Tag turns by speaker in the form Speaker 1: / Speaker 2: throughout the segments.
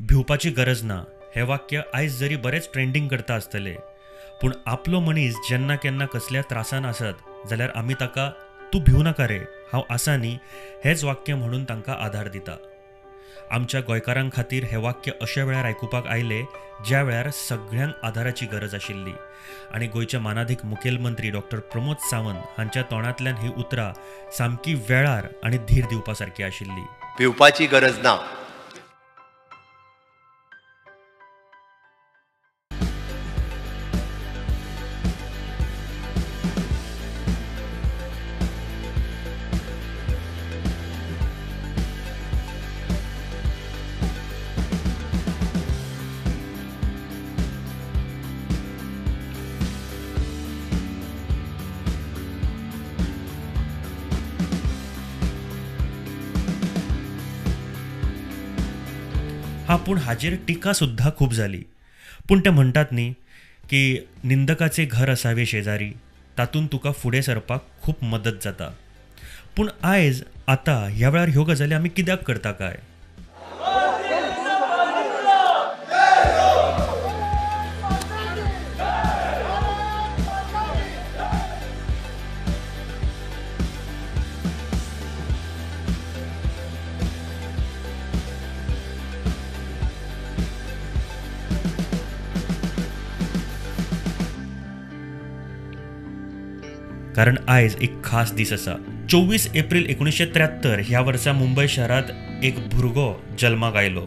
Speaker 1: भिवपाची गरज ना हे वाक्य आयज जरी बरेच ट्रेंडिंग करता आसतले, पूण आपलो मनीस जेन्ना केन्ना कसल्या त्रासान आसत जाल्यार आमी ताका तूं भिवू नाका रे, हांव आसा न्ही हेच वाक्य म्हणून तांकां आधार दिता. आमच्या गोंयकारां खातीर हे वाक्य अशा वेळार आयकुपाक आयले ज्या वेळार सगळ्यांक आधाराची गरज आशिल्ली आनी गोंयचे मानाधीक मुखेलमंत्री डॉक्टर प्रमोद सावंत हांच्या तोंडांतल्यान ही उतरां सामकी वेळार आनी धीर दिवपा सारकी आशिल्ली.
Speaker 2: भिवपाची गरज ना.
Speaker 1: हा पूण हाजेर टिका सुद्धा खूप झाली. पूण ते म्हणटात न्ही की निंदकाचे घर असावे शेजारी, तातून तुका फुडें सरपाक खूप मदत जाता. पूण आयज आतां ह्या वेळार ह्यो गजाली आमी कित्याक करता काय? कारण आयज एक खास दीस आसा. 24 एप्रिल 1973 ह्या वर्सा मुंबय शहरात एक भुरगो जल्माक आयलो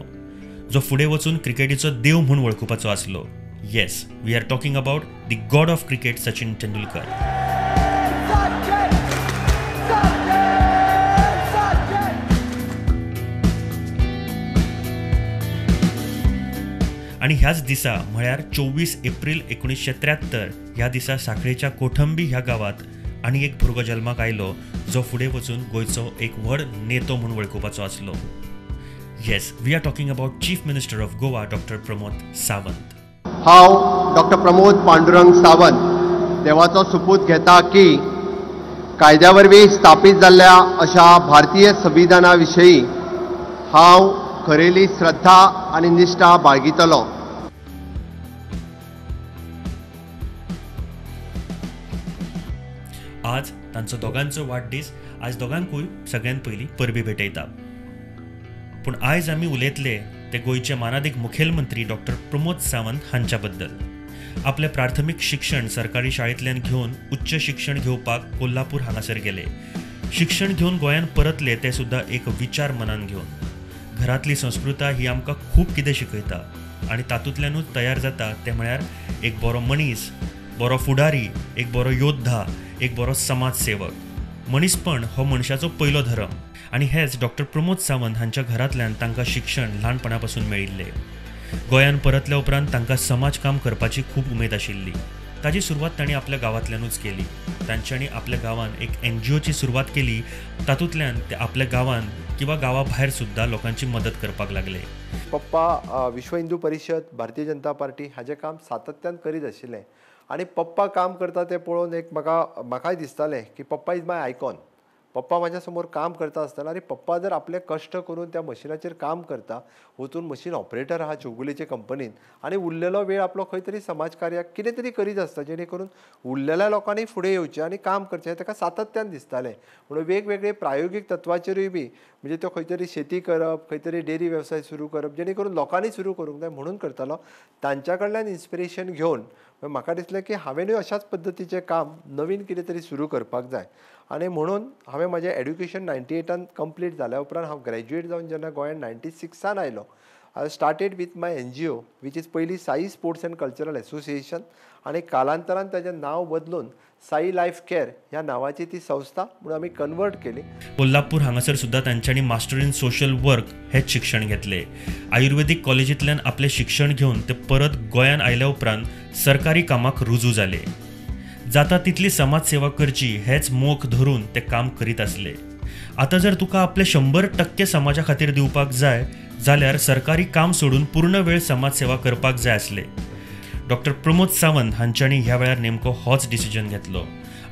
Speaker 1: जो फुडें वचून क्रिकेटीचो देव म्हूण वळखुपाचो आसलो. Yes, we are talking about the god of cricket Sachin Tendulkar. आणि ह्याच दिसा म्हळ्यार 24 एप्रिल 1973 ह्या दिसा सांखळेच्या कोठंबी ह्या गावात आणि एक भुरगो जल्माक आयलो जो फुडें वचून गोंयचो एक व्हड नेतो म्हूण वळखुपाचो आसलो. Yes, we are talking about chief minister of Goa doctor Pramod Sawant.
Speaker 2: हांव डॉक्टर प्रमोद पांडुरंग सावंत देवाचो सुपूत घेता की कायद्या वरवीं स्थापीत जाल्ल्या अशा भारतीय संविधाना विशयी हांव खरेली श्रद्धा आनी निश्ठा बाळगितलो.
Speaker 1: आज तांचो दोगांचो वाडदीस. आज दोगांकूय सगळ्यांत पयलीं परबी भेटयता. पूण आयज आमी उलयतले ते गोंयचे मानाधीक मुखेलमंत्री डॉक्टर प्रमोद सावंत हांच्या बद्दल. आपले प्राथमीक शिक्षण सरकारी शाळेंतल्यान घेवन उच्च शिक्षण घेवपाक कोल्हापूर हांगासर गेले. शिक्षण घेवन गोंयांत परतले ते सुद्दां एक विचार मनान घेवन. घरांतली संस्कृताय ही आमकां खूब कितें शिकयता आनी तातूंतल्यानूच तयार जाता ते म्हळ्यार एक बरो मनीस, बरो फुडारी, एक बरो योद्धा, एक बरो समाजसेवक. मनीसपण हो मनशाचो पयलो धर्म आनी हेच डॉक्टर प्रमोद सावंत हांच्या घरांतल्यान तांकां शिक्षण ल्हानपणा पासून मेळिल्लें. गोंयांत परतल्या उपरांत तांकां समाजकाम करपाची खूब उमेद आशिल्ली. ताची सुरवात तांणी आपल्या गांवांतल्यानूच केली. तांच्यांनी आपल्या गांवांत एक NGOची सुरवात केली. तातूंतल्यान ते आपल्या गांवांत किंवा गांवा भायर सुद्दां लोकांची मदत करपाक लागले.
Speaker 3: पप्पा विश्व हिंदू परिषद, भारतीय जनता पार्टी हाजें काम सातत्यान करीत आशिल्लें आनी पप्पा काम करता तें पळोवन एक म्हाकाय दिसतालें की पप्पा इज माय आयकॉन. पप्पा म्हाज्या समोर काम करता आसतना आनी पप्पा जर आपले कश्ट करून त्या मशिनाचेर काम करता, वचून मशीन ऑपरेटर आहा चौगुलेचे कंपनीन आनी उरलेलो वेळ आपलो खंय तरी समाजकार्याक कितें तरी करीत आसता जेणे करून उरलेल्या लोकांनी फुडें येवचें आनी काम करचें हें ताका सातत्यान दिसतालें. म्हणून वेगवेगळे प्रायोगीक तत्वाचेरूय बी म्हणजे तो खंय तरी शेती करप, खंय तरी डेरी वेवसाय सुरू करप जेणे करून लोकांनी सुरू करूंक जाय म्हणून करतालो. तांच्या कडल्यान इन्स्पिरेशन घेवन म्हाका दिसलें की हांवेनूय अशाच पद्दतीचें काम नवीन कितें तरी सुरू करपाक जाय आनी म्हणून हांवें म्हजें एड्युकेशन 98 कंप्लीट जाल्या उपरांत हांव ग्रॅज्युएट जावन जेन्ना गोंयांत 96 आयलो, I started with my NGO which is पयलीं Sai sports and cultural association आनी कालांतरान ताचें नांव बदलून साई लायफ केअर ह्या नांवाची ती संस्था म्हणून आमी कन्वर्ट केली.
Speaker 1: कोल्हापूर हांगासर सुद्दां तांच्यांनी मास्टर इन सोशल वर्क हेच शिक्षण घेतलें. आयुर्वेदीक कॉलेजींतल्यान आपलें शिक्षण घेवन ते परत गोंयांत आयल्या उपरांत सरकारी कामाक रुजू जाले. जाता तितली समाजसेवा करची हेच मोख धरून ते काम करीत आसले. आतां जर तुका आपले 100% समाजा खातीर दिवपाक जाय जाल्यार सरकारी काम सोडून पूर्ण वेळ समाजसेवा करपाक जाय आसले. डॉक्टर प्रमोद सावंत हांच्यांनी ह्या वेळार नेमको होच डिसिजन घेतलो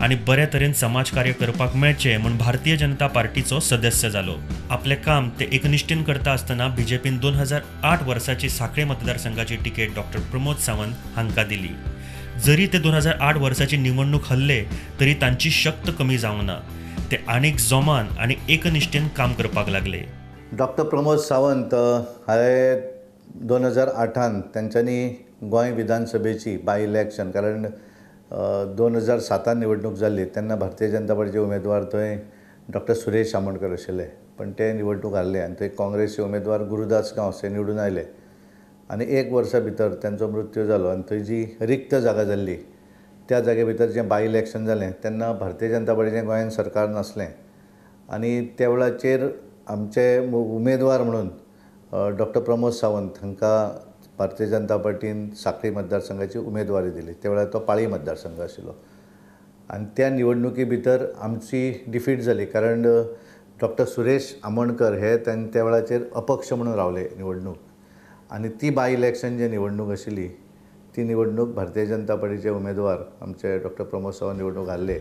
Speaker 1: आनी बरे तरेन समाजकार्य करपाक मेळचें म्हूण भारतीय जनता पार्टीचो सदस्य जालो. आपलें काम ते एकनिश्ठेन करता आसतना बीजेपीन 2008 वर्साची सांखळे मतदारसंघाची तिकेट डॉ. प्रमोद सावंत हांकां दिली. जरी ते 2008 वर्साची निवडणूक हरले तरी तांची शक्त कमी जावंक ना. ते आनीक जोमान आनी एकनिश्ठेन काम करपाक लागले.
Speaker 4: डॉक्टर प्रमोद सावंत हांवें 2008 तांच्यांनी गोंय विधानसभेची बाय इलेक्शन, कारण 2007 निवडणूक जाल्ली तेन्ना भारतीय जनता पार्टीचे उमेदवार थंय डॉक्टर सुरेश आमोणकर आशिल्ले, पण ते निवडणूक हारले आनी थंय काँग्रेसचे उमेदवार गुरुदास गांवसे निवडून आयले आनी 1 वर्सा भितर तांचो मृत्यू जालो. आनी थंय जी रिक्त जागा जाल्ली त्या जागे भितर जें बाय इलेक्शन जालें तेन्ना भारतीय जनता पार्टीचें गोंयांत सरकार नासलें आनी त्या वेळाचेर आमचे उमेदवार म्हणून डॉक्टर प्रमोद सावंत हांकां भारतीय जनता पार्टीन सांखळी मतदारसंघाची उमेदवारी दिली. त्या वेळार तो पाळी मतदारसंघ आशिल्लो आनी त्या निवडणुकी भितर आमची डिफीट जाली, कारण डॉक्टर सुरेश आमोणकर हे त्या वेळाचेर अपक्ष म्हणून रावले निवडणूक आनी ती बाय इलेक्शन जी निवडणूक आशिल्ली ती निवडणूक भारतीय जनता पार्टीचे उमेदवार आमचे डॉक्टर प्रमोद सावंत निवडणूक हारले.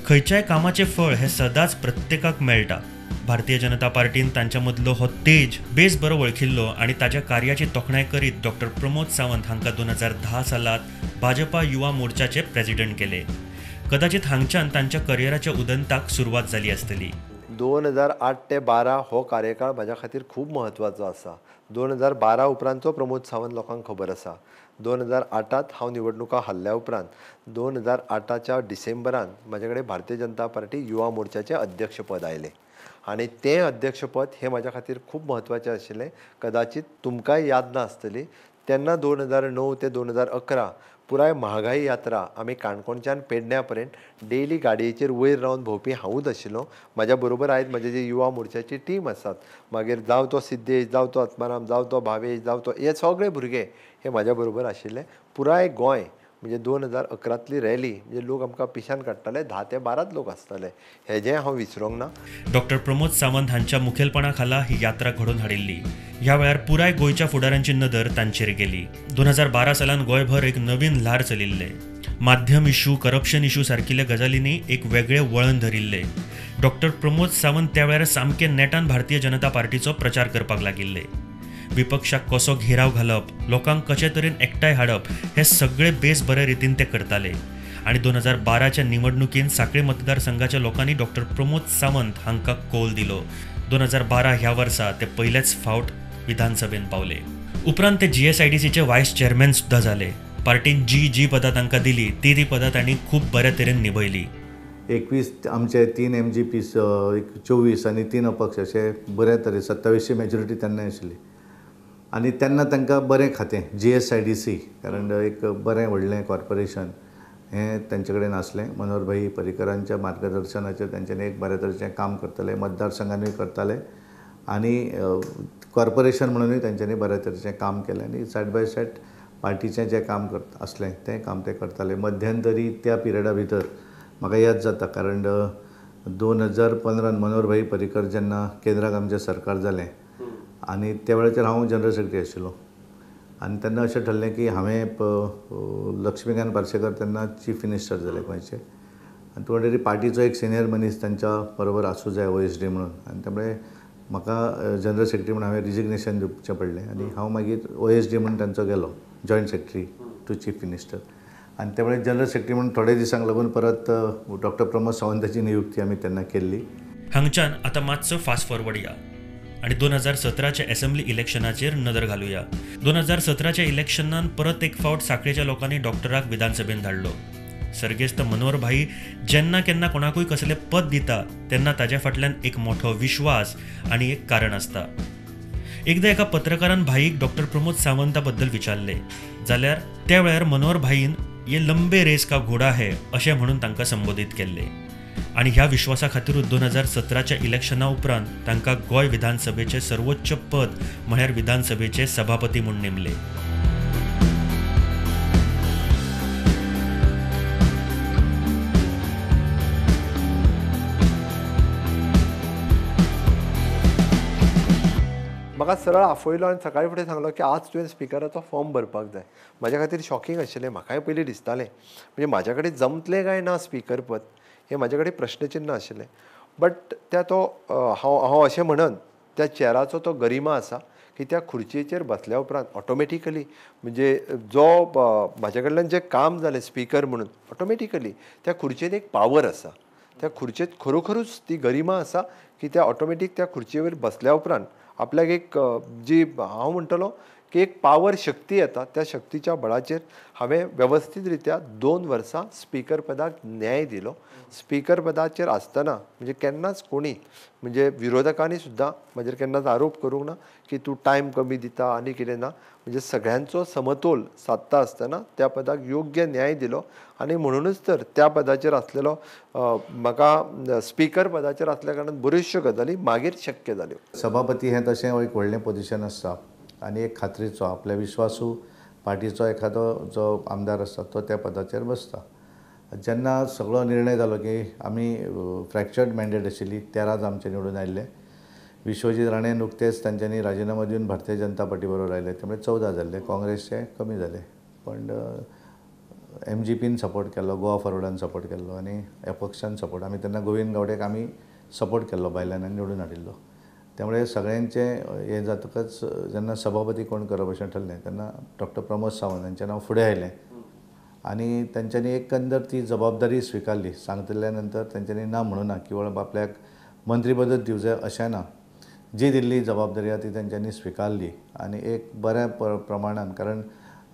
Speaker 1: खंयच्याय कामाचें फळ हें सदांच प्रत्येकाक मेळटा. भारतीय जनता पार्टीन तांच्या मदलो हो तेज बेस बरो वळखिल्लो आनी ताच्या कार्याची तोखणाय करीत डॉ. प्रमोद सावंत हांकां 2010 सालांत भाजपा युवा मोर्चाचे प्रेसिडेंट केले. कदाचित हांगच्यान तांच्या करियराच्या उदंताक सुरवात जाली आसतली.
Speaker 3: 2008 ते 12 हो कार्यकाळ म्हाज्या खातीर खूब म्हत्वाचो आसा. 2012 उपरांतचो प्रमोद सावंत लोकांक खबर आसा. 2008 हांव निवडणुका हरल्या उपरांत 2008च्या डिसेंबरांत म्हाजे कडेन भारतीय जनता पार्टी युवा मोर्चाचें अध्यक्षपद आयलें आनी तें अध्यक्षपद हें म्हाज्या खातीर खूब म्हत्वाचें आशिल्लें. कदाचित तुमकांय याद ना आसतली, तेन्ना 2009 ते 2011 पुराय म्हागाई यात्रा आमी काणकोणच्यान पेडण्या पर्यंत डेली गाडयेचेर वयर रावन भोंवपी हांवूच आशिल्लो. म्हाज्या बरोबर आयज म्हाजे जे युवा मोर्चाची टीम आसात, मागीर जावं तो सिद्धेश, जावं तो आत्माराम, जावं तो भावेश, जावं तो हे सगळे भुरगे हे म्हाज्या बरोबर आशिल्ले. पुराय गोंय म्हणजे 2011तली रॅली म्हणजे लोक आमकां पिशान काडटाले, 10 ते 12 लोक आसताले. हेजें हांव विसरूंक ना.
Speaker 1: डॉ. प्रमोद सावंत हांच्या मुखेलपणा खाला ही यात्रा घडोवन हाडिल्ली. ह्या वेळार पुराय गोंयच्या फुडाऱ्यांची नदर तांचेर गेली. 2012 सालान गोंयभर एक नवीन ल्हार चलिल्ले. माध्यम इश्यू, करप्शन इश्यू सारकिल्ल्या गजालींनी एक वेगळें वळण धरिल्लें. डॉ. प्रमोद सावंत त्या वेळार सामके नेटान भारतीय जनता पार्टीचो प्रचार करपाक लागिल्ले. विपक्षाक कसो घेराव घालप, लोकांक कशे तरेन एकठांय हाडप हे सगळे बेस बरे रितीन ते करताले. आनी 2012च्या निवडणुकीन सांखळे मतदारसंघाच्या लोकांनी डॉ. प्रमोद सावंत हांकां कौल दिलो. 2012 ह्या वर्सा ते पयलेच फावट विधानसभेन पावले. उपरांत ते GSIDCचे व्हायस चेअरमॅन सुद्धा जाले. पार्टीन जी पदां तांकां दिली ती पदां तांणी खूब बऱ्या तरेन निभयली.
Speaker 4: 21 आमचे 3 MGP 24 आनी 3 अपक्ष अशे बऱ्या तरेन 27ची मेजॉरिटी तेन्ना आशिल्ली आनी तेन्ना तांकां बरें खातें GSIDC, कारण एक बरें व्हडलें कॉर्पोरेशन हें तेंचे कडेन आसलें. मनोहर भाई पर्रीकरांच्या मार्गदर्शनाचेर तेंच्यांनी एक बऱ्या तरेचें काम करताले, मतदारसंघांनी करताले आनी कॉर्पोरेशन म्हणूनय तेंच्यांनी बऱ्या तरेचें काम केलें आनी सायड बाय सायड पार्टीचें जें काम आसलें तें काम ते करताले. मध्यंतरी त्या पिरियडा भितर म्हाका याद जाता, कारण 2015 मनोहर भाई पर्रीकर जेन्ना केंद्राक आमचें सरकार जालें आनी त्या वेळाचेर हांव जनरल सेक्रेटरी आशिल्लो आनी तेन्ना अशें ठरलें की हांवें लक्ष्मीकांत पार्सेकर तेन्ना चीफ मिनिस्टर जाले गोंयचे आनी थोडे पार्टीचो एक सिनियर मनीस तांच्या बरोबर आसूं जाय OSD म्हणून, आनी त्यामुळे म्हाका जनरल सेक्रेटरी म्हणून हांवें रिजिग्नेशन दिवचें पडलें आनी हांव मागीर OSD म्हणून तांचो गेलो, joint secretary to chief minister. आनी त्यामुळे जनरल सेक्रेटरी म्हणून थोडे दिसांक लागून परत डॉ. प्रमोद सावंताची नियुक्ती आमी तेन्ना केल्ली.
Speaker 1: हांगच्यान आतां मातसो फास्ट फॉरवर्ड या आनी 2017च्या असेंब्ली इलेक्शनाचेर नदर घालुया. 2017च्या इलेक्शनान परत एक फावट सांखळेच्या लोकांनी डॉक्टराक विधानसभेन धाडलो. सर्गेस्त मनोहर भाई जेन्ना केन्ना कोणाकूय कसलें पद दिता तेन्ना ताच्या फाटल्यान एक मोठो विश्वास आनी एक कारण आसता. एकदां एका पत्रकारान भाईक डॉ. प्रमोद सावंता बद्दल विचारलें जाल्यार त्या वेळार मनोहर भाईन ये लंबे रेस का घोडा है अशें म्हणून तांकां संबोधीत केल्लें. आनी ह्या विश्वासा खातीरूच 2017च्या इलेक्शना उपरांत तांकां गोंय विधानसभेचे सर्वोच्च पद म्हळ्यार विधानसभेचे सभापती म्हूण नेमले.
Speaker 3: म्हाका म्हाका सरळ आफयलो आनी सकाळी फुडें सांगलो की आज तुवें स्पिकराचो फॉर्म भरपाक जाय. म्हाज्या खातीर शॉकींग आशिल्लें. म्हाकाय पयलीं दिसतालें म्हणजे म्हाज्या कडेन जमतलें काय ना स्पिकर पद हें म्हाजे कडेन प्रश्नचिन्ह आशिल्लें. बट त्या तो हांव अशें म्हणन त्या चॅराचो तो गरिमा आसा की त्या खुर्चयेचेर बसल्या उपरांत ऑटोमॅटिकली म्हणजे जो म्हाजे कडल्यान जें काम जालें स्पिकर म्हणून ऑटोमॅटिकली त्या खुर्चयेन एक पावर आसा. त्या खुर्चेत खरोखरूच ती गरिमा आसा की त्या ऑटोमॅटीक त्या खुर्चयेर बसल्या उपरांत आपल्याक एक जी हांव म्हणटलो की एक पावर शक्ती येता. त्या शक्तीच्या बळाचेर हांवें वेवस्थीत रित्या 2 वर्सां स्पिकर पदाक न्याय दिलो. स्पिकर पदाचेर आसतना म्हणजे केन्नाच कोणी म्हणजे विरोधकांनी सुद्दां म्हाजेर केन्नाच आरोप करूंक ना की तूं टायम कमी दिता आनी कितें ना. म्हणजे सगळ्यांचो समतोल सादता आसतना त्या पदाक योग्य न्याय दिलो आनी म्हणूनच तर त्या पदाचेर आसलेलो म्हाका स्पिकर पदाचेर आसल्या कारणान बऱ्योचश्यो गजाली मागीर शक्य जाल्यो.
Speaker 4: सभापती हें तशें एक व्हडलें पोजिशन आसता आनी एक खात्रीचो आपल्या विश्वासू पार्टीचो एखादो जो आमदार आसता तो त्या पदाचेर बसता. जेन्ना सगळो निर्णय जालो की आमी फ्रॅक्चर्ड मॅन्डेट आशिल्ली 13 आमचे निवडून आयिल्ले. विश्वजीत राणे नुकतेच तांच्यांनी राजिनामा दिवन भारतीय जनता पार्टी बरोबर आयले त्यामुळे 14 जाल्ले. काँग्रेसचे कमी जाले पण MGPन सपोर्ट केल्लो, गोवा फॉरवर्डान सपोर्ट केल्लो आनी अपक्षान सपोर्ट आमी तेन्ना गोविंद गावडेक आमी सपोर्ट केल्लो बायलांनी आनी निवडून हाडिल्लो. त्यामुळे सगळ्यांचे हे जातकच जेन्ना सभापती कोण करप अशें ठरलें तेन्ना डॉक्टर प्रमोद सावंत हांचें नांव फुडें आयलें आनी तांच्यांनी एकंदर ती जबाबदारी स्विकारली. सांगतल्या नंतर तांच्यांनी ना म्हणूं ना केवळ आपल्याक मंत्रीपदच दिवं जाय अशें ना. जी दिल्ली जबाबदारी आसा ती तांच्यांनी स्विकारली आनी एक बऱ्या प्रमाणान कारण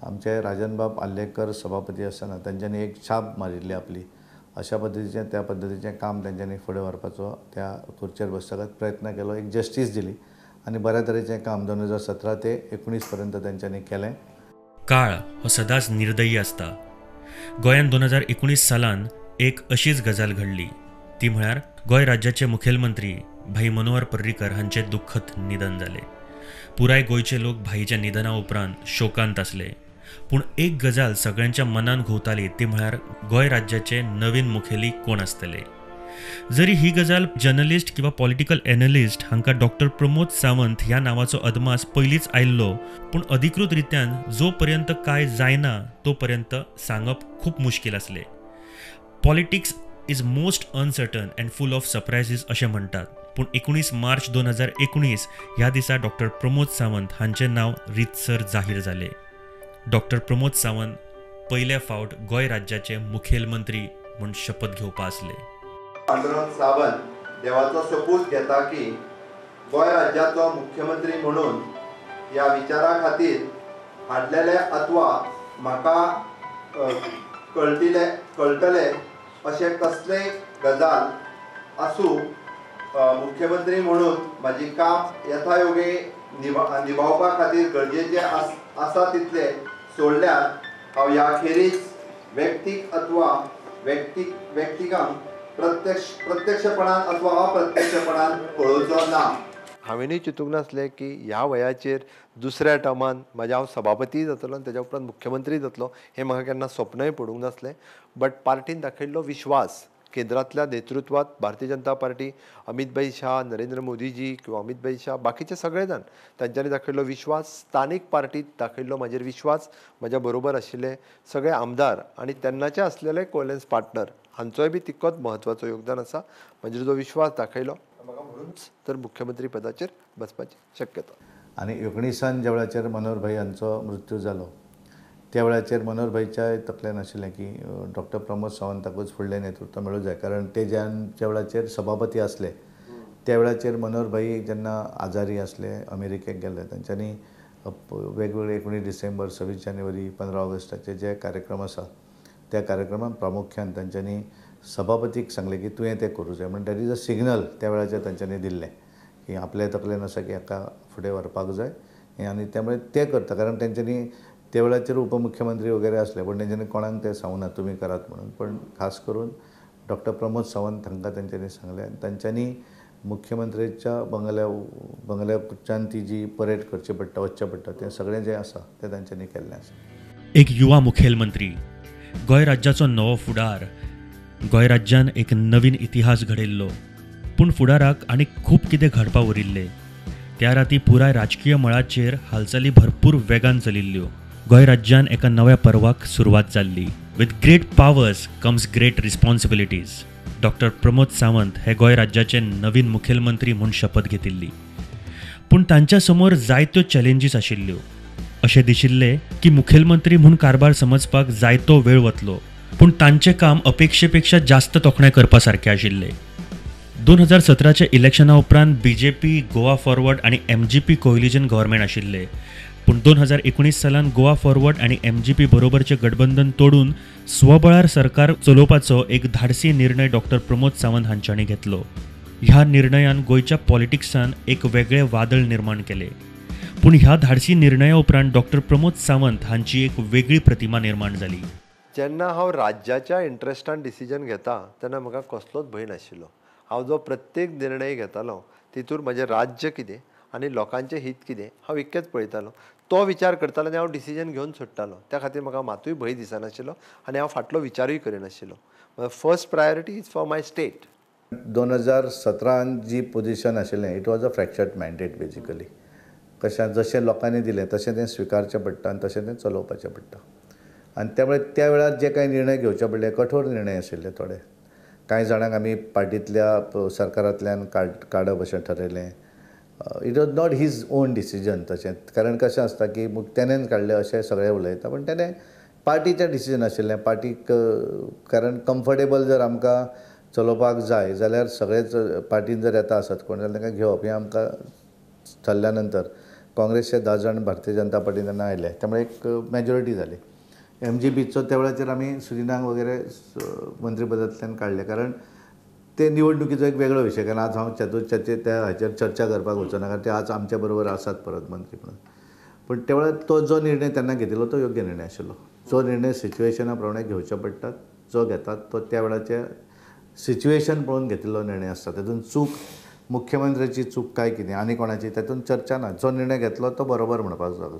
Speaker 4: आमचे राजनबाब आल्लेकर सभापती आसतना तांच्यांनी एक छाप मारिल्ली आपली. अशा पद्दतीचें त्या पद्दतीचें काम तांच्यांनी फुडें व्हरपाचो त्या खुर्चेर बसतकच प्रयत्न केलो. एक जस्टीस दिली आनी बऱ्या तरेचें काम 2017 ते 19 पर्यंत तांच्यांनी केलें.
Speaker 1: काळ हो सदांच निर्दयी आसता. गोंयांत 2019 सालान एक अशीच गजाल घडली. ती म्हळ्यार गोंय राज्याचे मुखेलमंत्री भाई मनोहर पर्रीकर हांचें दुख्खद निधन जालें. पुराय गोंयचे लोक भाईच्या निधना उपरांत शोकांत आसले. पूण एक गजाल सगळ्यांच्या मनान घुंवताली ती म्हळ्यार गोंय राज्याचे नवीन मुखेली कोण आसतले. जरी ही गजाल जर्नलिस्ट किंवा पॉलिटिकल एनालिस्ट हांकां डॉक्टर प्रमोद सावंत ह्या नांवाचो अदमास पयलींच आयिल्लो पूण अधिकृत रित्यान जो पर्यंत काय जायना तो पर्यंत सांगप खूब मुश्कील आसलें. Politics is most uncertain and full of surprises अशें म्हणटात. पूण 19 मार्च 2019 ह्या दिसा डॉक्टर प्रमोद सावंत हांचें नांव रितसर जाहीर जालें. डॉक्टर प्रमोद सावंत पयले फावट गोंय राज्याचे मुखेलमंत्री म्हूण शपथ घेवपा आसले.
Speaker 2: पांडुरंग सावंत देवाचो सपूत घेता की गोंय राज्याचो मुख्यमंत्री म्हणून ह्या विचारा खातीर हाडलेले अथवा म्हाका कळटले अशें कसलेय गजाल आसूं मुख्यमंत्री म्हणून म्हाजी काम यथायोगे निभावपा खातीर गरजेचे आसा तितले सोडल्यार हांव ह्या खेरीज व्यक्तीक अथवा व्यक्तिकांक प्रत्यक्षपणान अथवा अप्रत्यक्षपणान पळोवचो ना.
Speaker 3: हांवेंनूय चिंतूंक नासलें की ह्या वयाचेर दुसऱ्या टर्मान हांव सभापती जातलो आनी तेज्या उपरांत मुख्यमंत्री जातलो हें म्हाका केन्ना स्वप्नय पडूंक नासलें. बट पार्टीन दाखयल्लो विश्वास केंद्रांतल्या नेतृत्वात भारतीय जनता पार्टी अमित भाई शाह, नरेंद्र मोदीजी किंवा अमित भाई शाह बाकीचे सगळे जाण तांच्यांनी दाखयल्लो विश्वास, स्थानीक पार्टीत दाखयल्लो म्हाजेर विश्वास, म्हाज्या बरोबर आशिल्ले सगळे आमदार आनी तेन्नाचे आसलेले कोएलन्स पार्टनर हांचोय बी तितकोच म्हत्वाचो योगदान आसा. म्हाजेर जो विश्वास दाखयलो म्हाका म्हणूनच तर मुख्यमंत्री पदाचेर बसपाची शक्यता.
Speaker 4: आनी 19 ज्या वेळाचेर मनोहर भाई हांचो मृत्यू जालो त्या वेळाचेर मनोहर भाईच्या तकलेन आशिल्लें की डॉक्टर प्रमोद सावंताकूच फुडलें नेतृत्व मेळूं जाय. कारण ते ज्या वेळाचेर सभापती आसले त्या वेळाचेर मनोहर भाई जेन्ना आजारी आसले अमेरिकेक गेले तांच्यांनी वेगवेगळे 19 डिसेंबर 26 जानेवारी 15 ऑगस्टाचे जे कार्यक्रम आसा त्या कार्यक्रमान प्रामुख्यान तांच्यांनी सभापतीक सांगलें की तुवें तें करूं जाय म्हणून दॅट इज अ सिग्नल त्या वेळाचेर तांच्यांनी दिल्लें की आपल्या तकलेन आसा की हाका फुडें व्हरपाक जाय आनी त्यामुळे ते करता. कारण तेंच्यांनी त्या वेळाचेर उपमुख्यमंत्री वगैरे असले पण तेंच्यांनी कोणाक ते सांगूना तुमी करात म्हणून. पण खास करून डॉक्टर प्रमोद सावंत हांकां तेंच्यांनी सांगलें आनी तांच्यांनी मुख्यमंत्र्याच्या बंगल्याच्यान ती जी परेड करची पडटा वचचें पडटा तें सगळें जें आसा तें तांच्यांनी केल्लें आसा.
Speaker 1: एक युवा मुखेलमंत्री, गोंय राज्याचो नवो फुडार, गोंय राज्यान एक नवीन इतिहास घडयल्लो. पूण फुडाराक आनीक खूब कितें घडपा उरिल्लें. त्या राती पुराय राजकीय मळाचेर हालचाली भरपूर वेगान चलिल्ल्यो. गोंय राज्यान एका नव्या पर्वाक सुरवात जाल्ली. With great powers comes great responsibilities. Doctor Pramod Sawant हे गोंय राज्याचे नवीन मुखेलमंत्री म्हूण शपथ घेतिल्ली. पूण तांच्या समोर जायत्यो चॅलेंजीस आशिल्ल्यो. अशें दिशिल्लें की मुखेलमंत्री म्हूण कारभार समजपाक जायतो वेळ वतलो, पूण तांचें काम अपेक्षेपेक्षा जास्त तोखणाय करपा सारकें आशिल्लें. 2017च्या इलेक्शना उपरांत BJP, गोवा फॉरवर्ड आनी MGP कोलिजन गव्हर्मेंट आशिल्लें. पूण 2019 सालान गोवा फॉरवर्ड आनी MGP बरोबरचें गठबंधन तोडून स्वबळार सरकार चलोवपाचो एक धाडसी निर्णय डॉक्टर प्रमोद सावंत हांच्यांनी घेतलो. ह्या निर्णयान गोंयच्या पॉलिटिक्सान एक वेगळें वादळ निर्माण केलें. पूण ह्या धाडसी निर्णया उपरांत डॉक्टर प्रमोद सावंत हांची एक वेगळी प्रतिमा निर्माण जाली.
Speaker 3: जेन्ना हांव राज्याच्या इंट्रस्टान डिसिजन घेता तेन्ना म्हाका कसलोच भंय नाशिल्लो. हांव जो प्रत्येक निर्णय घेतालो तितूर म्हजें राज्य कितें आनी लोकांचें हित कितें हांव इतकेंच पळयतालो. तो विचार करतालो आनी हांव डिसिजन घेवन सोडटालो. त्या खातीर म्हाका मातूय भंय दिसनाशिल्लो आनी हांव फाटलो विचारूय करिनाशिल्लो. First priority is for my state.
Speaker 4: 2017 जी पोजिशन आशिल्लें it was a fractured mandate basically. जशें लोकांनी दिलें तशें तें स्विकारचें पडटा आनी तशें तें चलोवपाचें पडटा. आनी त्यामुळे त्या वेळार जे कांय निर्णय घेवचे पडले कठोर निर्णय आशिल्ले थोडे. कांय जाणांक आमी पार्टींतल्या सरकारांतल्यान काडप अशें थारायलें. It was not his own decision तशें. कारण कशें आसता की तेणेन काडलें अशें सगळे उलयता, पूण तेणें पार्टीचें डिसिजन आशिल्लें. पार्टीक कारण कम्फर्टेबल जर आमकां चलोवपाक जाय जाल्यार सगळेच पार्टीन जर येता आसत कोण जाल्यार तांकां घेवप हें आमकां थारल्या नंतर काँग्रेसचे 10 जाण भारतीय जनता पार्टीन तेन्ना आयले. त्यामुळे एक मेजॉरिटी जाली. MGPचो त्या वेळाचेर आमी सुरिनांग वगैरे मंत्रीपदांतल्यान काडले. कारण ते निवडणुकीचो एक वेगळो विशय. कारण आज हांव त्या हाचेर चर्चा करपाक वचना, कारण ते आज आमच्या बरोबर आसात परत मंत्री म्हणून. पूण त्या वेळार तो जो निर्णय तेन्ना घेतिल्लो तो योग्य निर्णय आशिल्लो. जो निर्णय सिच्युएशना प्रमाणे घेवचे पडटात, जो घेतात तो त्या वेळाचे सिच्युएशन पळोवन घेतिल्लो निर्णय आसता. तातूंत चूक मुख्यमंत्र्याची चूक काय कितें आनी कोणाची तातूंत चर्चा ना. जो निर्णय घेतलो तो बरोबर म्हणपाक जाय,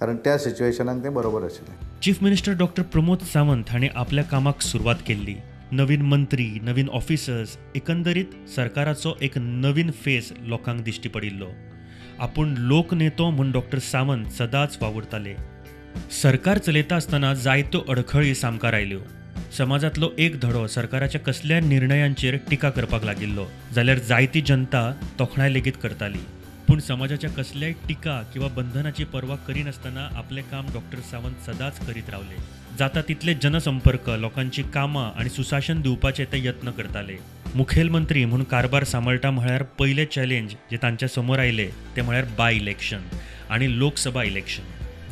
Speaker 4: कारण त्या सिच्युएशनाक तें बरोबर आशिल्लें.
Speaker 1: Chief minister doctor Pramod Sawant हाणें आपल्या कामाक सुरवात केल्ली. नवीन मंत्री, नवीन ऑफिसर्स, एकंदरीत सरकाराचो एक नवीन फेस लोकांक दिश्टी पडिल्लो. आपूण लोकनेतो म्हूण डॉक्टर सावंत सदांच वावुरताले. सरकार चलयता आसतना जायत्यो अडखळी सामकार आयल्यो. समाजांतलो एक धडो सरकाराच्या कसल्याय निर्णयांचेर टिका करपाक लागिल्लो जाल्यार जायती जनता तोखणाय लेगीत करताली. पूण समाजाच्या कसल्याय टिका किंवा बंधनाची पर्वा करिनासतना आपलें काम डॉक्टर सावंत सदांच करीत रावले. जाता तितले जनसंपर्क, लोकांची कामां आनी सुशासन दिवपाचे ते यत्न करताले. मुखेलमंत्री म्हूण कारभार सांबाळटा म्हळ्यार पयले चॅलेंज जे तांच्या समोर आयले ते म्हळ्यार बाय इलेक्शन आनी लोकसभा इलेक्शन.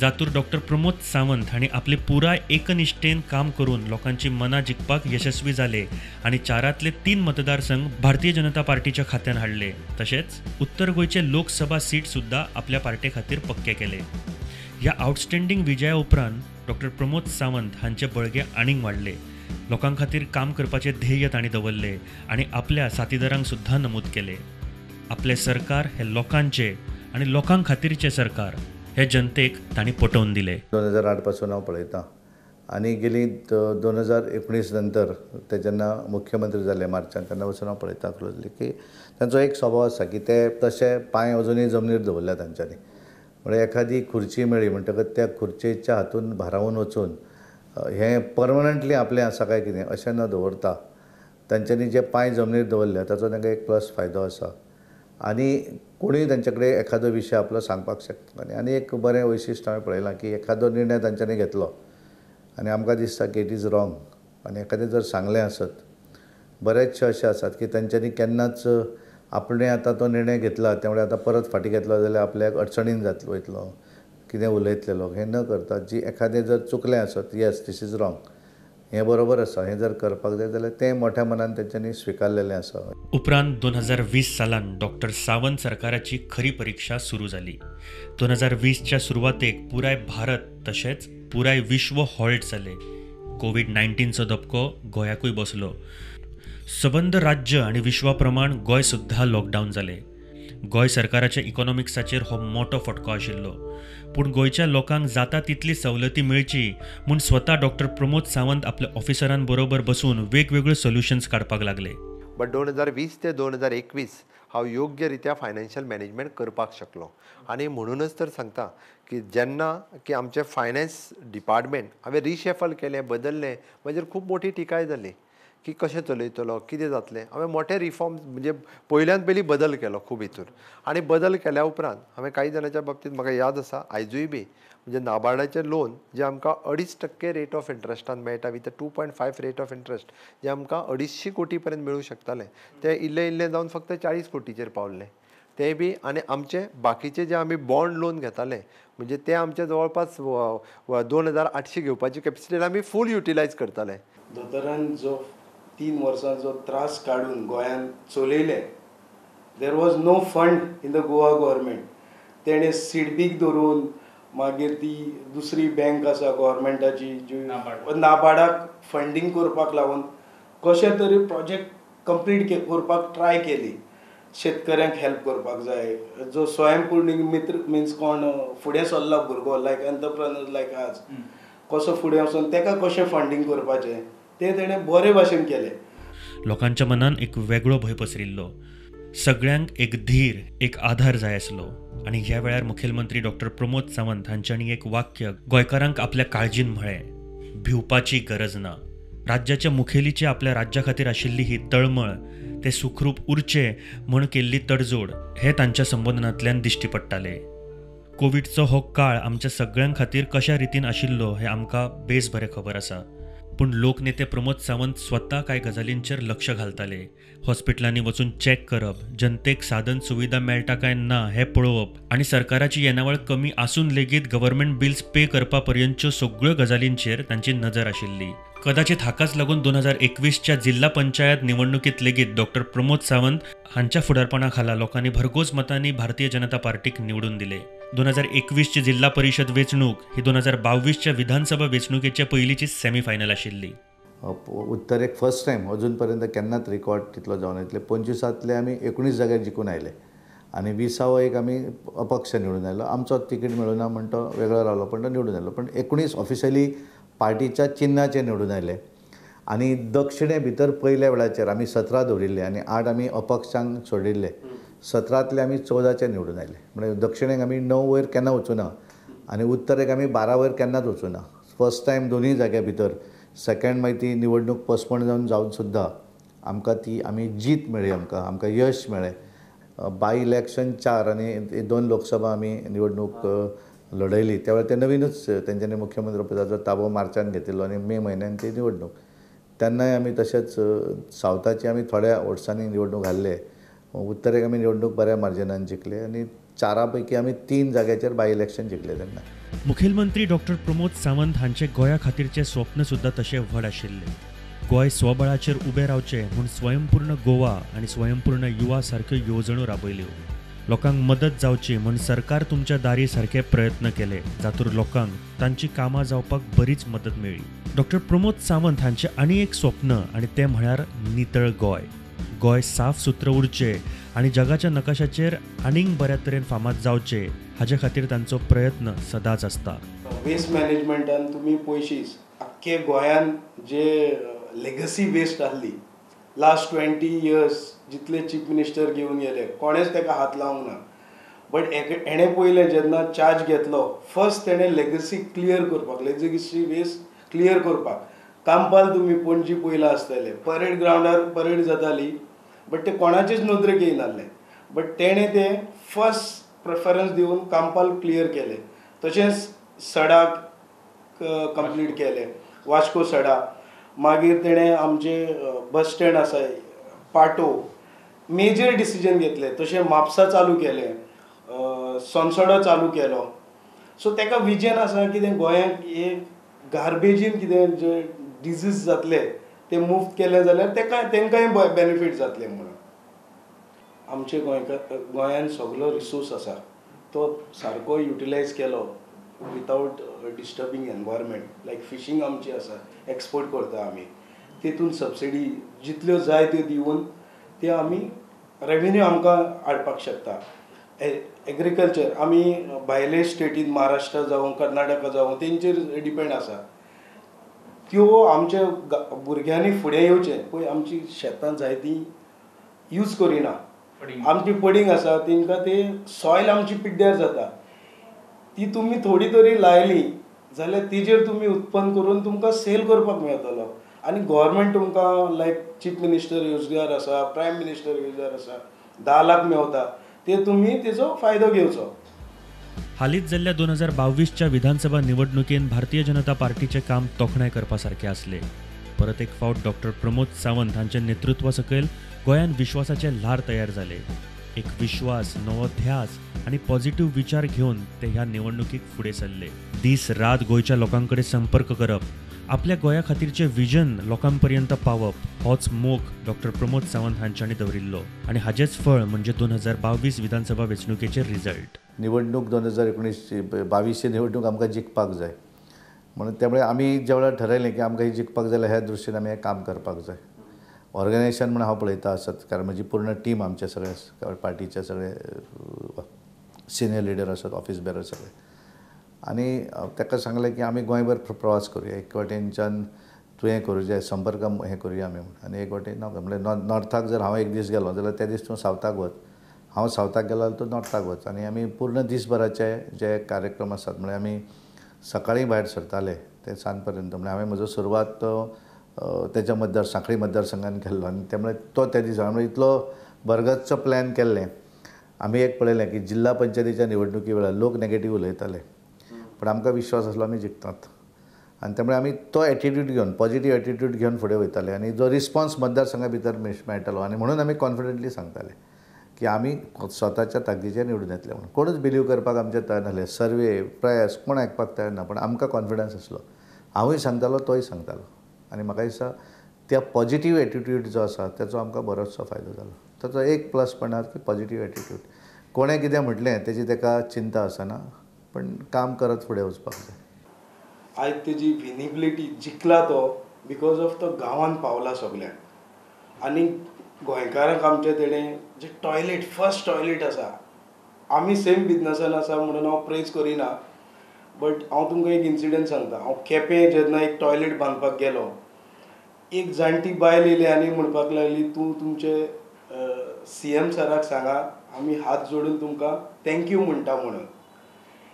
Speaker 1: जातूर डॉक्टर प्रमोद सावंत हांणी आपले पुराय एकनिश्ठेन काम करून लोकांची मनां जिखपाक यशस्वी जाले आनी 4तले 3 मतदारसंघ भारतीय जनता पार्टीच्या खात्यान हाडले. तशेंच उत्तर गोंयचे लोकसभा सीट सुद्दां आपल्या पार्टे खातीर पक्के केले. ह्या आउटस्टँडींग विजया उपरांत डॉक्टर प्रमोद सावंत हांचे बळगे आनीक वाडले. लोकां खातीर काम करपाचे ध्येय तांणी दवरले आनी आपल्या साथीदारांक सुद्दां नमूद केले. आपले सरकार हे लोकांचे आनी लोकां खातीरचे सरकार हे जनतेक तांणी पटोवन दिले.
Speaker 4: 2008 पासून हांव पळयतां आनी गेली 2019 नंतर ते जेन्ना मुख्यमंत्री जाले मार्चांत तेन्ना पासून हांव पळयतां क्लोजली की तांचो एक स्वभाव आसा की ते तशे पांय अजुनूय जमनीर दवरल्या तांच्यांनी. म्हणजे एखादी खुर्ची मेळ्ळी म्हणटकच त्या खुर्चेच्या हातून भारावून वचून हें परमनंटली आपलें आसा काय कितें अशें न दवरता तांच्यांनी जे पांय जमनीर दवरल्या ताचो तांकां एक प्लस फायदो आसा. आनी कोणूय तांचे कडेन एखादो विशय आपलो सांगपाक शकता. आनी एक बरें वैशिश्ट हांवें पळयलां की एखादो निर्णय तांच्यांनी घेतलो आनी आमकां दिसता की इट इज रॉंग आनी एखादें जर सांगलें आसत बरेचशे अशे आसात की तांच्यांनी केन्नाच आपणें आतां तो निर्णय घेतला त्यामुळे आतां परत फाटीं घेतलो जाल्यार आपल्याक अडचणीन वयतलो कितें उलयतले लोक हें न करता जी एखादें जर चुकलें आसत येस दीस इज रॉंग हें बरोबर आसा हें जर करपाक जाय जाल्यार तें मोठ्या मनान तेंच्यांनी स्विकारलेलें आसा.
Speaker 1: उपरांत 2020 सालान डॉक्टर सावंत सरकाराची खरी परीक्षा सुरू जाली. 2020च्या सुरवातेक पुराय भारत तशेंच पुराय विश्व हॉल्ट जाले. कोविड-19चो धपको गोंयाकूय बसलो. सबंद राज्य आनी विश्वा प्रमाण गोंय सुद्दां लॉकडावन जालें. गोंय सरकाराच्या इकॉनॉमिक्साचेर हो मोठो फटको आशिल्लो. पूण गोंयच्या लोकांक जाता तितली सवलती मेळची म्हूण स्वता डॉक्टर प्रमोद सावंत आपल्या ऑफिसरां बरोबर बसून वेगवेगळे सोल्युशन्स काडपाक लागले.
Speaker 3: बट 2020 ते 2021 हांव योग्य रित्या फायनान्शियल मॅनेजमेंट करपाक शकलो. आनी म्हणूनच तर सांगता की जेन्ना की आमचें फायनान्स डिपार्टमेंट हांवें रिशेफल केलें, बदललें, म्हाजेर खूब मोठी टिकाय जाली की कशें चलयतलो, कितें जातलें. हांवें मोठे रिफॉर्म्स म्हणजे पयल्यान पयलीं बदल केलो खूब हितून. आनी बदल केल्या उपरांत हांवें काही जाणांच्या बाबतींत म्हाका याद आसा आयजूय बी म्हणजे नाबार्डाचें लोन जें आमकां 2.5% रेट ऑफ इंट्रस्टान मेळटा विथ 2.5 रेट ऑफ इंट्रस्ट जें आमकां 250 कोटी पर्यंत मेळूं शकतालें तें इल्लें इल्लें जावन फक्त 40 कोटीचेर पावल्लें. तें बी आनी आमचे बाकीचे जे आमी बॉन्ड लोन घेताले म्हणजे ते आमचे जवळपास 2800 घेवपाची कॅपेसिटी आमी फूल युटिलायज करताले.
Speaker 5: दोतोरान जो 3 वर्सां जो त्रास काडून गोंयांत चलयले, there was no fund in the Goa government. तेणें सिडबीक धरून मागीर ती दुसरी बँक आसा गव्हर्मेंटाची जी नाबार्डाक फंडींग करपाक लागून कशें तरी प्रोजेक्ट कंप्लीट करपाक ट्राय केली. शेतकऱ्यांक हेल्प करपाक जाय, जो स्वयंपूर्ण मित्र मिन्स कोण फुडें सरला भुरगो लायक एंटरप्रेनर्स लायक आज कसो फुडें वचून ताका कशें फंडींग करपाचें तें तेणें बरे भाशेन केलें.
Speaker 1: लोकांच्या मनान एक वेगळो भंय पसरिल्लो. सगळ्यांक एक धीर, एक आधार जाय आसलो. आनी ह्या वेळार मुखेलमंत्री डॉक्टर प्रमोद सावंत हांच्यांनी एक वाक्य गोंयकारांक आपल्या काळजीन म्हळें, भिवपाची गरज ना. राज्याच्या मुखेलीची आपल्या राज्या खातीर आशिल्ली ही तळमळ, ते सुखरूप उरचे म्हूण केल्ली तडजोड हे तांच्या संबोधनांतल्यान दिश्टी पडटाले. कोविडचो हो काळ आमच्या सगळ्यां खातीर कशा रितीन आशिल्लो हें आमकां बेस बरें खबर आसा. पूण लोकनेते प्रमोद सावंत स्वता कांय गजालींचेर लक्ष घालताले. हॉस्पिटलांनी वचून चॅक करप, जनतेक साधन सुविधा मेळटा काय ना हें पळोवप आनी सरकाराची येणावळ कमी आसून लेगीत गव्हर्मेंट बिल्स पे करपा पर्यंतच्यो सगळ्यो गजालींचेर तांची नजर आशिल्ली. कदाचित हाकाच लागून 2021च्या जिल्हा पंचायत निवडणुकीत लेगीत डॉक्टर प्रमोद सावंत हांच्या फुडारपणा खाला लोकांनी भरघोस मतांनी भारतीय जनता पार्टीक निवडून दिले. 2021ची जिल्हा परिषद वेंचणूक ही 2022च्या विधानसभा वेंचणुकेच्या पयलींची सेमीफायनल आशिल्ली.
Speaker 4: उत्तरेक फर्स्ट टायम अजून पर्यंत केन्नाच रिकॉर्ड तितलो जावन येतले. 25 आमी 19 जाग्यार जिखून आयले आनी 20 एक आमी अपक्ष निवडून आयलो. आमचो तिकीट मेळुना म्हण तो वेगळो रावलो पण तो निवडून आयलो. पण 19 ऑफिशियली पार्टीच्या चिन्हाचेर निवडून आयले. आनी दक्षिणे भितर पयल्या वेळाचेर आमी 17 दवरिल्ले आनी 8 आमी अपक्षांक सोडिल्ले. 17 आमी 14चेर निवडून आयले. म्हणजे दक्षिणेक आमी 9 वयर केन्ना वचूना आनी उत्तरेक आमी 12 वयर केन्नाच वचूना. फर्स्ट टायम दोनूय जाग्या भितर. सेकंड मागीर ती निवडणूक पोस्टपोन जावन सुद्दां आमकां ती आमी जीत मेळ्ळी, आमकां यश मेळ्ळें. बाय इलेक्शन 4 आनी 2 लोकसभा आमी निवडणूक लढयली. त्या वेळार ते नवीनच तेंच्यांनी मुख्यमंत्री पदाचो ताबो मार्चान घेतिल्लो आनी मे म्हयन्यान ती निवडणूक. तेन्नाय आमी तशेंच सावथाची आमी थोड्या वोट्सांनी निवडणूक हारले. उत्तरेक आमी निवडणूक बऱ्या मार्जिनान जिखले आनी 4 पैकी आमी 3 जाग्याचेर बाय इलेक्शन जिखले. तेन्ना
Speaker 1: मुखेलमंत्री डॉक्टर प्रमोद सावंत हांचे गोंया खातीरचे स्वप्न सुद्दां तशें व्हड आशिल्ले. गोंय स्वबळाचेर उबें रावचें म्हूण स्वयंपूर्ण गोवा आनी स्वयंपूर्ण युवा सारक्यो येवजण्यो राबयल्यो. लोकांक मदत जावची म्हूण सरकार तुमच्या दारी सारके प्रयत्न केले, जातूंत लोकांक तांची कामां जावपाक बरीच मदत मेळ्ळी. डॉक्टर प्रमोद सावंत हांचें आनी एक स्वप्न आनी तें म्हळ्यार नितळ गोंय. गोंय साफ सुत्र उरचें आनी जगाच्या नकाशाचेर आनीक बऱ्या तरेन फामाद जावचें हाचे खातीर तांचो प्रयत्न सदांच आसता.
Speaker 5: वेस्ट मॅनेजमेंटान तुमी पयशींच आख्खे गोंयान जे लेगसी वेस्ट आहली लास्ट 20 इयर्स जितले चीफ मिनिस्टर घेवन गेले कोणेच ताका हात लावंक ना. बट हेणें पयलें जेन्ना चार्ज घेतलो फर्स्ट तेणें लेगसी क्लियर करपाक, लेगसी वेस्ट क्लियर करपाक कांपाल तुमी पणजी पयला आसतले परेड ग्रावंडार परेड जाताली बट ते कोणाचेच नदरेक येयनासलें. बट तेणें तें फर्स्ट प्रेफरन्स दिवन कांपाल क्लियर केलें. तशेंच सडाक कंप्लीट केलें, वास्को सडा. मागीर तेणें आमचे बस स्टँड आसा पाटो मेजर डिसिजन घेतले. तशें म्हापसा चालू केलें, सोनसडो चालू केलो. सो ताका विजन आसा कितें गोंयांत एक गार्बेजीन कितें जे डिजीज जातले ते मुफ्त केले जाल्यार तांकांय बेनिफीट जातले म्हणून. आमचे गोंयांत सगळो रिसोर्स आसा तो सारको युटिलायज केलो विथआउट डिस्टर्बींग एनवायरमेंट. लायक फिशींग आमची आसा, एक्सपोर्ट करता आमी, तितून सबसिडी जितल्यो जाय त्यो दिवन ते आमी रेवेन्यू आमकां हाडपाक शकता. एग्रीकल्चर आमी भायले स्टेटीन महाराष्ट्रा जावं कर्नाटका जावं तेंचेर डिपेंड आसा. त्यो आमच्या भुरग्यांनी फुडें येवचें पळय आमची शेतां जाय तीं यूज करिना. आमची पडींग आसा तिंका ते सॉयल आमची पिड्ड्यार जाता, ती तुमी थोडी तरी लायली जाल्यार तिजेर तुमी उत्पन्न करून तुमकां सेल करपाक मेळटलो. आनी गव्हर्मेंट तुमकां लायक चीफ मिनिस्टर योजगार आसा, प्रायम मिनिस्टर योजगार आसा, 10 लाख मेवता, ते तुमी तेजो फायदो घेवचो.
Speaker 1: हालींच जाल्ल्या 2022च्या विधानसभा निवडणुकेन भारतीय जनता पार्टीचे काम तोखणाय करपा सारके आसले. परत एक फावट डॉक्टर प्रमोद सावंत हांच्या नेतृत्वा सकयल गोंयान विश्वासाचे ल्हार तयार जाले. एक विश्वास, नवो ध्यास आनी पॉझिटिव्ह विचार घेवन ते ह्या निवडणुकीक फुडें सरले. दीस रात गोंयच्या लोकांकडे संपर्क करप, आपल्या गोंया खातीरचे विजन लोकांपर्यंत पावप, होच मोख डॉक्टर प्रमोद सावंत हांच्यांनी दवरिल्लो. आनी हाचेच फळ म्हणजे 2022 विधानसभा वेंचणुकेचे रिजल्ट.
Speaker 4: निवडणूक 2022 निवडणूक आमकां जिखपाक जाय म्हणून त्यामुळे आमी ज्या वेळार ठरयलें की आमकां ही जिखपाक जाय ह्या दृश्टीन आमी हें काम करपाक जाय. ऑर्गनायझेशन म्हणून हांव पळयता आसत, कारण म्हजी पूर्ण टीम आमचे सगळे पार्टीचे सगळे सिनियर लिडर आसत, ऑफिस बेरर सगळे, आनी ताका सांगलें की आमी गोंयभर प्रवास करुया. एक वाटेनच्यान तुवें करुचें संपर्क हें करुया आमी म्हणून, आनी एक वाटेन म्हणजे नॉर्थाक जर हांव एक दीस गेलो जाल्यार त्या दीस तूं सावथाक वच, हांव सावथाक गेलो जाल्यार तूं नॉर्थाक वच, आनी आमी पूर्ण दिसभराचे जे कार्यक्रम आसात म्हणजे आमी सकाळीं भायर सरताले ते सांज पर्यंत. म्हणजे हांवें म्हजो सुरवात तेच्या सांखळी मतदारसंघान केल्लो, आनी त्यामुळे तो त्या दिसा इतलो भरगच्च प्लॅन केल्लें. आमी एक पळयलें की जिल्हा पंचायतीच्या निवडणुकी वेळार लोक नेगेटीव उलयताले, पण आमकां विश्वास आसलो आमी जिखतात, आनी त्यामुळे आमी तो एटिट्यूड घेवन, पॉझिटिव्ह एटिट्यूड घेवन फुडें वयताले, आनी जो रिस्पॉन्स मतदारसंघा भितर मेळटालो, आनी म्हणून आमी कॉन्फिडंटली सांगताले की आमी स्वताच्या ताकदीचेर निवडून येतले म्हणून. कोणूच बिलीव करपाक आमचे तयार नासले, सर्वे प्रेस कोण आयकपाक तयार ना, पण आमकां कॉन्फिडन्स आसलो. हांवूय सांगतालो, तोय सांगतालो, आनी म्हाका दिसता त्या पॉझिटिव्ह एटिट्यूड जो आसा ताचो आमकां बरोचसो फायदो जालो. ताचो एक प्लस पॉयंट की पॉझिटिव्ह एटिट्यूड. कोणें कितें म्हटलें तेजी ताका चिंता आसना, पण काम करत फुडें वचपाक जाय.
Speaker 5: आयज तेजी विजिबिलिटी जिखला तो बिकॉज ऑफ तो गांवांत पावला सगळ्यांक. आनी गोंयकारांक आमचे तेणें जे टॉयलेट, फर्स्ट टॉयलेट आसा, आमी सेम बिजनसान आसा म्हणून हांव प्रेज करिना, बट हांव तुमकां एक इन्सिडंट सांगता. हांव केपें जेन्ना एक टॉयलेट बांदपाक गेलो, एक जाणटी बायल येयली आनी म्हणपाक लागली, तूं तुमचे CM सराक सांगा आमी हात जोडून तुमकां थँक्यू म्हणटा म्हणून.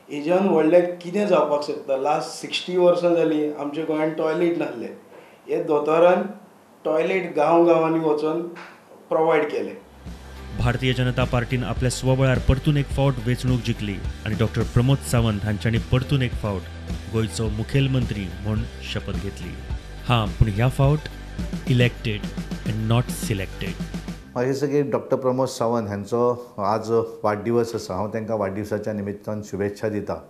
Speaker 5: हेज्यान व्हडलें कितें जावपाक शकता. लास्ट 60 वर्सां जालीं आमच्या गोंयांत टॉयलेट नासले. हे दोतोरान टॉयलेट गांवांनी वचून प्रोवायड केले.
Speaker 1: भारतीय जनता पार्टीन आपल्या स्वबळार परतून एक फावट वेंचणूक जिखली आनी डॉक्टर प्रमोद सावंत हांच्यांनी परतून एक फावट गोंयचो मुखेलमंत्री म्हूण शपथ घेतली. हां, पूण ह्या फावट इलेक्टेड एंड नॉट सिलेक्टेड.
Speaker 4: म्हाका दिसता की डॉक्टर प्रमोद सावंत हांचो आज वाडदिवस आसा. हांव तांकां वाडदिवसाच्या निमित्तान शुभेच्छा दिता,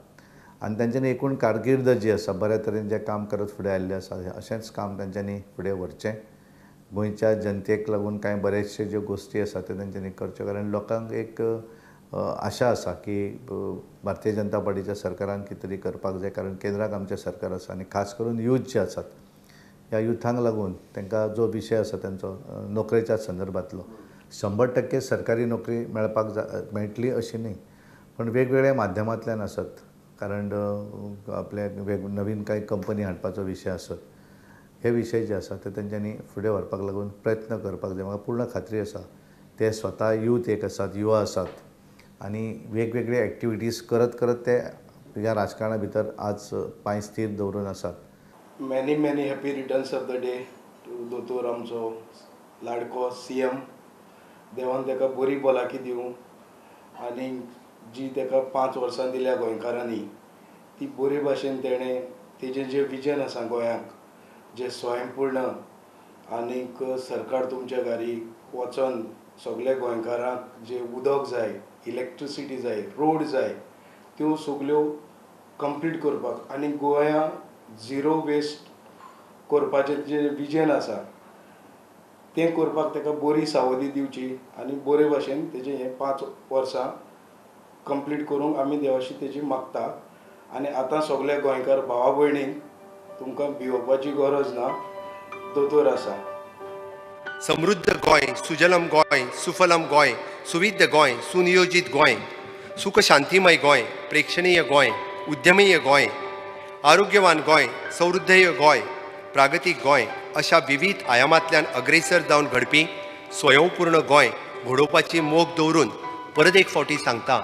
Speaker 4: आनी तांच्यांनी एकूण कारकीर्द जी आसा बऱ्या तरेन जें काम करत फुडें आयिल्लें आसा अशेंच काम तांच्यांनी फुडें व्हरचें. गोंयच्या जनतेक लागून कांय बरेचशे ज्यो गोश्टी आसा त्यो तांच्यांनी करच्यो, कारण लोकांक एक आशा आसा की भारतीय जनता पार्टीच्या सरकारान कितें तरी करपाक जाय, कारण केंद्राक आमचें सरकार आसा, आनी खास करून यूथ जे आसात ह्या युथांक लागून तांकां जो विशय आसा तांचो नोकरेच्या संदर्भांतलो 100% सरकारी नोकरी मेळटली अशी न्ही, पण वेगवेगळ्या माध्यमांतल्यान आसत, कारण आपले नवीन कांय कंपनी हाडपाचो विशय आसत, हे विशय जे आसा ते तांच्यांनी फुडें व्हरपाक लागून प्रयत्न करपाक जाय. म्हाका पूर्ण खात्री आसा ते स्वता यूथ एक आसात, युवा आसात, आनी वेगवेगळे एक्टिविटीज करत ते ह्या राजकारणा भितर आज पांय स्थिर दवरून आसात.
Speaker 5: Many happy returns of the day to दोतोर आमचो लाडको CM. देवान ताका बरी भलायकी दिवं, आनी जी ताका 5 वर्सां दिल्या गोंयकारांनी ती बरे भाशेन तेणें तेजें जें विजन आसा गोंयांक, जे स्वयंपूर्ण आनीक सरकार तुमच्या घरी वचोन सगळ्या गोंयकारांक जे उदक जाय, इलेक्ट्रिसिटी जाय, रोड जाय, त्यो सगळ्यो कंप्लीट करपाक आनी गोंया झिरो वेस्ट करपाचें जें विजन आसा तें करपाक ताका बरी सावधी दिवची, आनी बरे भाशेन तेजें हें 5 वर्सां कंप्लीट करूंक आमी देवाशी तेजी मागता. आनी आतां सगळे गोंयकार भावा भयणींक तुमकां भिवपाची गरज ना, दोतोर आसा.
Speaker 2: समृद्ध गोंय, सुजलम गोंय, सुफलम गोंय, सुविध गोंय, सुनियोजित गोंय, सुख शांतीमय गोंय, प्रेक्षणीय गोंय, उद्यमीय गोंय, आरोग्यवान गोंय, समृद्धय गोंय, प्रागतीक गोंय अशा विविध आयामांतल्यान अग्रेसर जावन घडपी स्वयंपूर्ण गोंय घडोवपाची मोख दवरून परत एक फावटी सांगता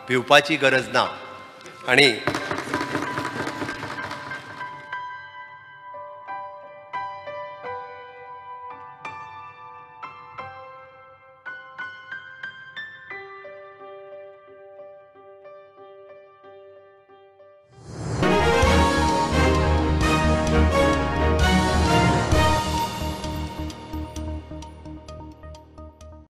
Speaker 2: भिवपाची गरज ना. आनी